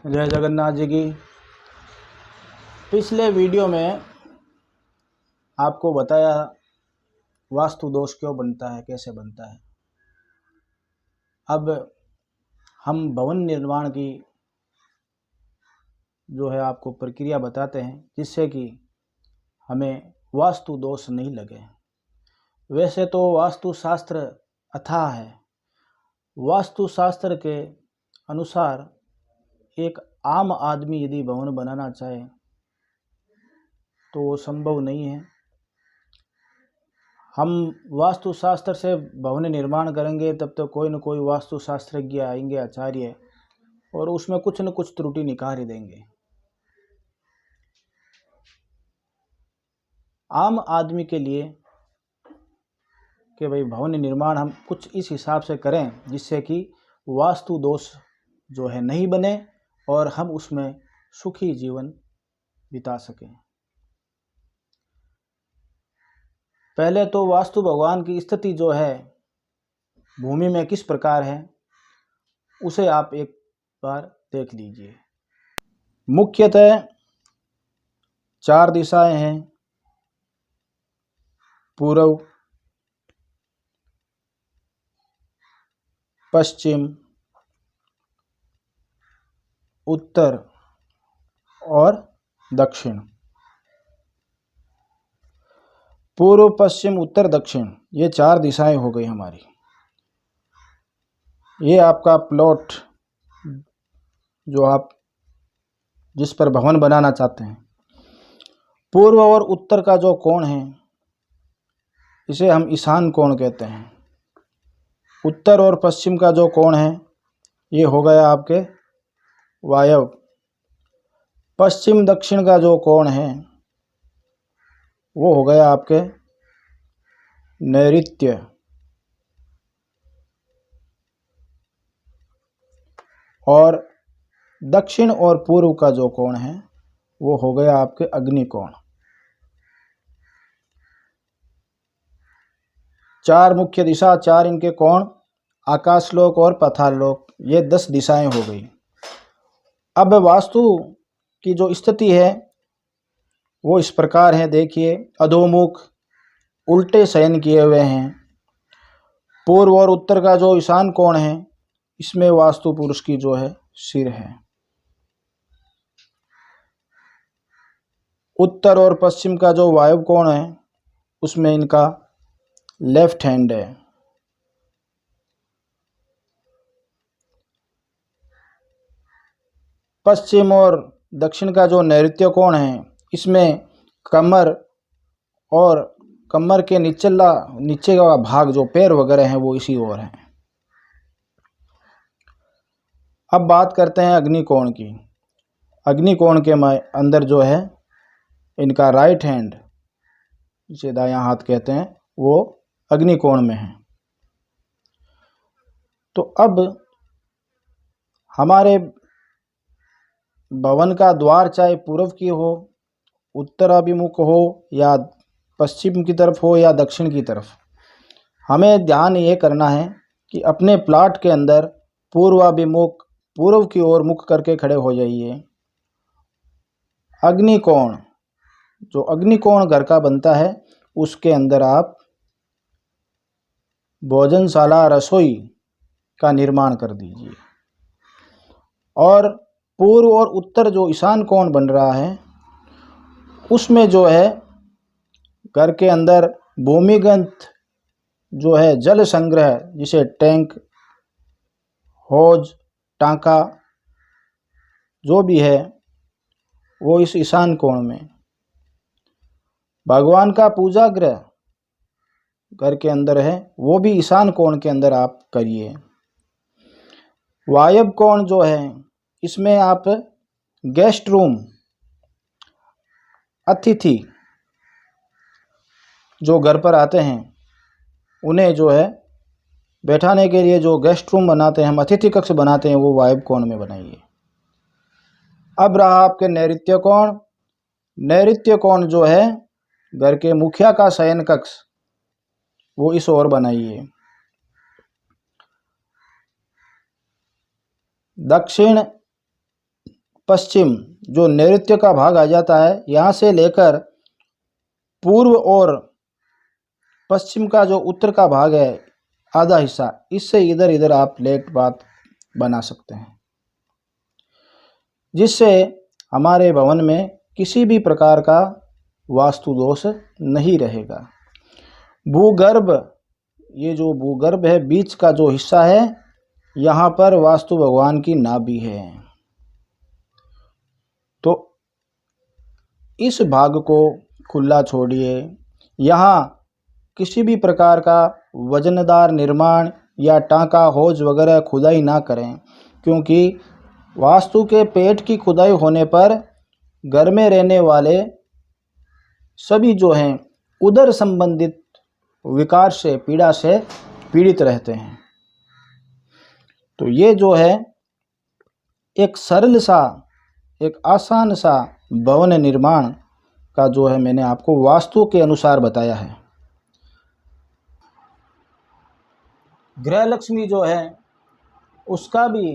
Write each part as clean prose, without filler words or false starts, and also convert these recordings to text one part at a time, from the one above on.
जय जगन्नाथ जी की। पिछले वीडियो में आपको बताया वास्तु दोष क्यों बनता है, कैसे बनता है। अब हम भवन निर्माण की जो है आपको प्रक्रिया बताते हैं, जिससे कि हमें वास्तु दोष नहीं लगे। वैसे तो वास्तु शास्त्र अथाह है। वास्तु शास्त्र के अनुसार एक आम आदमी यदि भवन बनाना चाहे तो वो संभव नहीं है। हम वास्तु शास्त्र से भवन निर्माण करेंगे तब तो कोई न कोई वास्तु शास्त्रज्ञ आएंगे, आचार्य, और उसमें कुछ न कुछ त्रुटि निकाल ही देंगे। आम आदमी के लिए कि भाई भवन निर्माण हम कुछ इस हिसाब से करें जिससे कि वास्तु दोष जो है नहीं बने और हम उसमें सुखी जीवन बिता सकें। पहले तो वास्तु भगवान की स्थिति जो है भूमि में किस प्रकार है उसे आप एक बार देख लीजिए। मुख्यतः 4 दिशाएं हैं: पूर्व, पश्चिम, उत्तर और दक्षिण। पूर्व, पश्चिम, उत्तर, दक्षिण, ये 4 दिशाएं हो गई हमारी। ये आपका प्लॉट जो आप जिस पर भवन बनाना चाहते हैं। पूर्व और उत्तर का जो कोण है इसे हम ईशान कोण कहते हैं। उत्तर और पश्चिम का जो कोण है ये हो गया आपके वायव्य। पश्चिम दक्षिण का जो कोण है वो हो गया आपके नैऋत्य। और दक्षिण और पूर्व का जो कोण है वो हो गया आपके अग्निकोण। 4 मुख्य दिशा, 4 इनके कोण, आकाशलोक और पथालोक, ये 10 दिशाएं हो गई। अब वास्तु की जो स्थिति है वो इस प्रकार है, देखिए। अधोमुख उल्टे शयन किए हुए हैं। पूर्व और उत्तर का जो ईशान कोण है इसमें वास्तु पुरुष की जो है सिर है। उत्तर और पश्चिम का जो वायव्य कोण है उसमें इनका लेफ्ट हैंड है। पश्चिम और दक्षिण का जो नैऋत्य कोण है इसमें कमर और कमर के नीचे का भाग जो पैर वगैरह हैं वो इसी ओर है। अब बात करते हैं अग्निकोण की। अग्निकोण के अंदर जो है इनका राइट हैंड, जिसे दायां हाथ कहते हैं, वो अग्निकोण में है। तो अब हमारे भवन का द्वार चाहे पूर्व की हो, उत्तराभिमुख हो, या पश्चिम की तरफ हो, या दक्षिण की तरफ, हमें ध्यान ये करना है कि अपने प्लाट के अंदर पूर्वाभिमुख, पूर्व की ओर मुख करके खड़े हो जाइए। अग्निकोण, जो अग्निकोण घर का बनता है उसके अंदर आप भोजनशाला, रसोई का निर्माण कर दीजिए। और पूर्व और उत्तर जो ईशान कोण बन रहा है उसमें जो है घर के अंदर भूमिगत जो है जल संग्रह, जिसे टैंक, हौज, टांका जो भी है वो इस ईशान कोण में। भगवान का पूजा गृह घर के अंदर है, वो भी ईशान कोण के अंदर आप करिए। वायव्य कोण जो है इसमें आप गेस्ट रूम, अतिथि जो घर पर आते हैं उन्हें जो है बैठाने के लिए जो गेस्ट रूम बनाते हैं, हम अतिथि कक्ष बनाते हैं, वो वायव्य कोण में बनाइए। अब रहा आपके नैऋत्य कोण। नैऋत्य कोण जो है घर के मुखिया का शयन कक्ष, वो इस ओर बनाइए। दक्षिण पश्चिम जो नैऋत्य का भाग आ जाता है, यहाँ से लेकर पूर्व और पश्चिम का जो उत्तर का भाग है आधा हिस्सा, इससे इधर इधर आप लेट बात बना सकते हैं, जिससे हमारे भवन में किसी भी प्रकार का वास्तु दोष नहीं रहेगा। भूगर्भ, ये जो भूगर्भ है, बीच का जो हिस्सा है, यहाँ पर वास्तु भगवान की नाभि है। तो इस भाग को खुला छोड़िए। यहाँ किसी भी प्रकार का वजनदार निर्माण या टाँका होज वगैरह खुदाई ना करें, क्योंकि वास्तु के पेट की खुदाई होने पर घर में रहने वाले सभी जो हैं उदर संबंधित विकार से, पीड़ा से पीड़ित रहते हैं। तो ये जो है एक सरल सा, एक आसान सा भवन निर्माण का जो है मैंने आपको वास्तु के अनुसार बताया है। गृह लक्ष्मी जो है उसका भी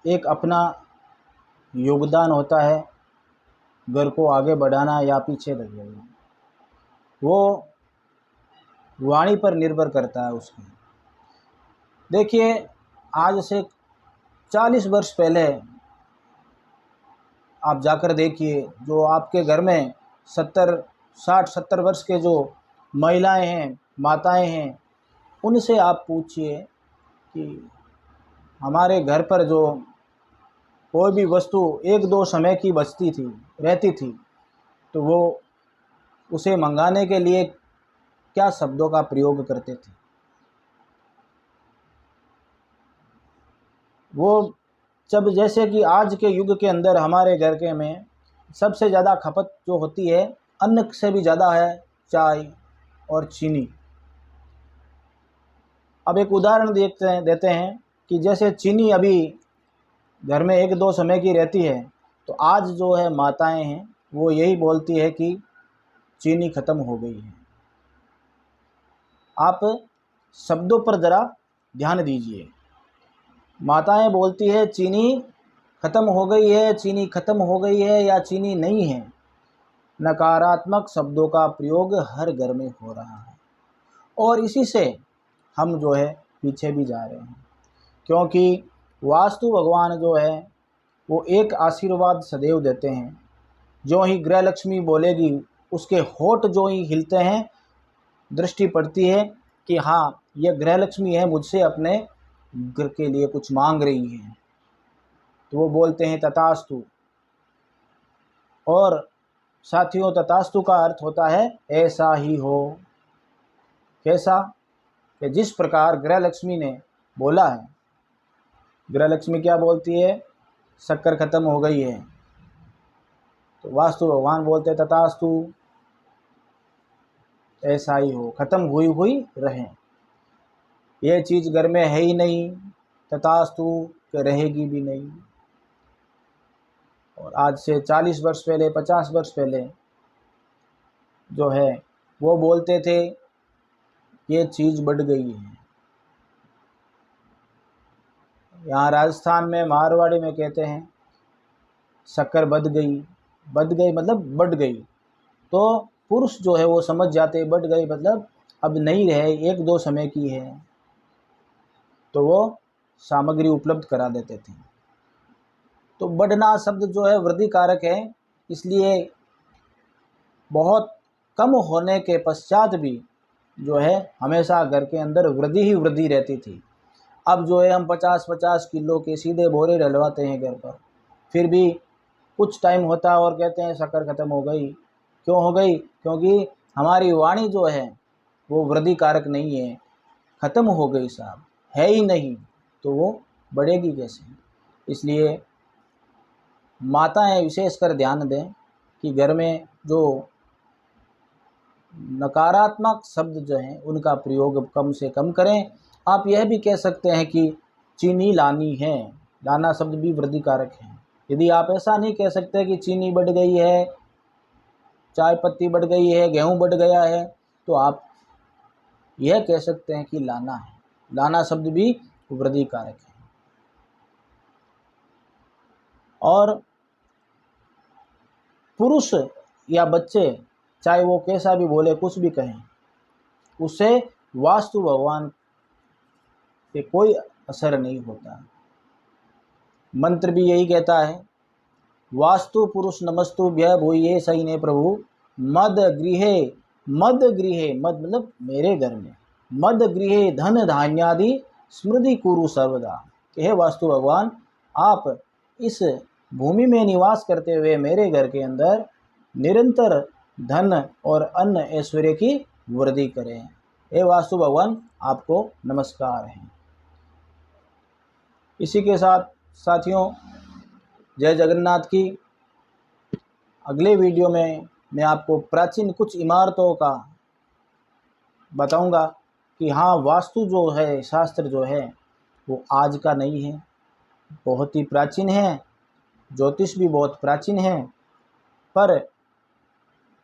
एक अपना योगदान होता है घर को आगे बढ़ाना या पीछे धकेलना। वो वाणी पर निर्भर करता है उसकी। देखिए, आज से 40 वर्ष पहले आप जाकर देखिए, जो आपके घर में 60-70 वर्ष के जो महिलाएं हैं, माताएं हैं, उनसे आप पूछिए कि हमारे घर पर जो कोई भी वस्तु 1-2 समय की बचती थी, रहती थी, तो वो उसे मंगाने के लिए क्या शब्दों का प्रयोग करते थे। वो जब, जैसे कि आज के युग के अंदर हमारे घर के में सबसे ज़्यादा खपत जो होती है, अन्न से भी ज़्यादा है चाय और चीनी। अब एक उदाहरण देते हैं कि जैसे चीनी अभी घर में 1-2 समय की रहती है, तो आज जो है माताएं हैं वो यही बोलती है कि चीनी ख़त्म हो गई है। आप शब्दों पर ज़रा ध्यान दीजिए। माताएं बोलती है चीनी ख़त्म हो गई है, चीनी ख़त्म हो गई है या चीनी नहीं है। नकारात्मक शब्दों का प्रयोग हर घर में हो रहा है और इसी से हम जो है पीछे भी जा रहे हैं, क्योंकि वास्तु भगवान जो है वो एक आशीर्वाद सदैव देते हैं। जो ही गृह लक्ष्मी बोलेगी, उसके होठ जो ही हिलते हैं, दृष्टि पड़ती है कि हाँ, यह गृह लक्ष्मी है, मुझसे अपने घर के लिए कुछ मांग रही है, तो वो बोलते हैं तथास्तु। और साथियों, तथास्तु का अर्थ होता है ऐसा ही हो। कैसा? कि जिस प्रकार गृह लक्ष्मी ने बोला है। गृह लक्ष्मी क्या बोलती है? शक्कर ख़त्म हो गई है, तो वास्तु भगवान बोलते हैं तथास्तु, ऐसा ही हो, ख़त्म हुई हुई रहे। ये चीज़ घर में है ही नहीं, तथास्तु कि रहेगी भी नहीं। और आज से 40 वर्ष पहले, 50 वर्ष पहले जो है वो बोलते थे ये चीज़ बढ़ गई है। यहाँ राजस्थान में, मारवाड़ी में कहते हैं शक्कर बढ़ गई। बढ़ गई मतलब बढ़ गई। तो पुरुष जो है वो समझ जाते, बढ़ गई मतलब अब नहीं रहे, 1-2 समय की है, तो वो सामग्री उपलब्ध करा देते थे। तो बढ़ना शब्द जो है वृद्धि कारक है, इसलिए बहुत कम होने के पश्चात भी जो है हमेशा घर के अंदर वृद्धि ही वृद्धि रहती थी। अब जो है हम 50-50 किलो के सीधे बोरे डलवाते हैं घर पर, फिर भी कुछ टाइम होता है और कहते हैं शक्कर ख़त्म हो गई। क्यों हो गई? क्योंकि हमारी वाणी जो है वो वृद्धि कारक नहीं है, ख़त्म हो गई साहब, है ही नहीं, तो वो बढ़ेगी कैसे? इसलिए माताएं विशेषकर ध्यान दें कि घर में जो नकारात्मक शब्द जो हैं उनका प्रयोग कम से कम करें। आप यह भी कह सकते हैं कि चीनी लानी है, लाना शब्द भी वृद्धि कारक है। यदि आप ऐसा नहीं कह सकते कि चीनी बढ़ गई है, चाय पत्ती बढ़ गई है, गेहूं बढ़ गया है, तो आप यह कह सकते हैं कि लाना है। लाना शब्द भी वृद्धि कारक है। और पुरुष या बच्चे चाहे वो कैसा भी बोले, कुछ भी कहें, उससे वास्तु भगवान पे कोई असर नहीं होता। मंत्र भी यही कहता है, वास्तु पुरुष नमस्तुभ्य भूये सैने प्रभु मद गृहे, मद गृहे, मद मतलब मेरे घर में, मद गृहे धन धान्यादि स्मृति कुरु सर्वदा। हे वास्तु भगवान, आप इस भूमि में निवास करते हुए मेरे घर के अंदर निरंतर धन और अन्न ऐश्वर्य की वृद्धि करें। हे वास्तु भगवान, आपको नमस्कार है। इसी के साथ साथियों, जय जगन्नाथ की। अगले वीडियो में मैं आपको प्राचीन कुछ इमारतों का बताऊंगा कि हाँ, वास्तु जो है, शास्त्र जो है वो आज का नहीं है, बहुत ही प्राचीन है। ज्योतिष भी बहुत प्राचीन है, पर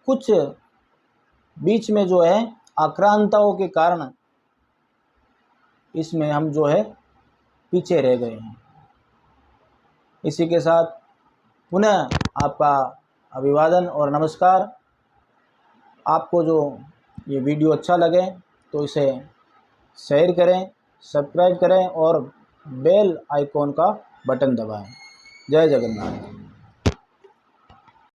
कुछ बीच में जो है आक्रांताओं के कारण इसमें हम जो है पीछे रह गए हैं। इसी के साथ पुनः आपका अभिवादन और नमस्कार। आपको जो ये वीडियो अच्छा लगे तो इसे शेयर करें, सब्सक्राइब करें और बेल आइकॉन का बटन दबाएं। जय जगन्नाथ।